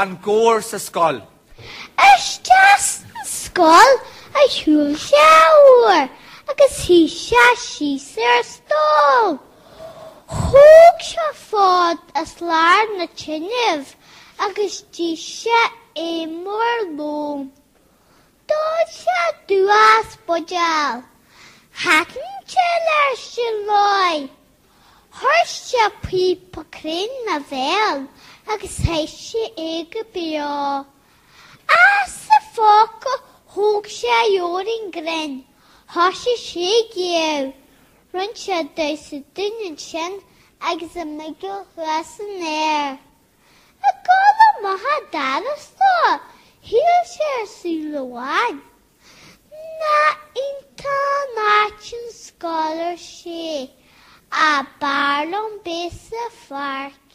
an gcóir sa scoil. Isteas an scoil a thuúil sé uair, agus hí sé síos ar stól. Thóg sé fád as lear na tinneamh, agus dí sé émór lóm. Dóid sé dúas buidéal. Hatan sé leir sin loi. Thuir sé pípa crin na bhéal, agus héis sé éige bia. As sa fáca thóg sé jórin grin, thosaigh sé géamh. Run sé dó sa duine sin agus a migil thuas an air. A gála maithe darastá, híl sé ar súlaháin. Na ionta náitin scoilir sé, a barlón bé sa fart.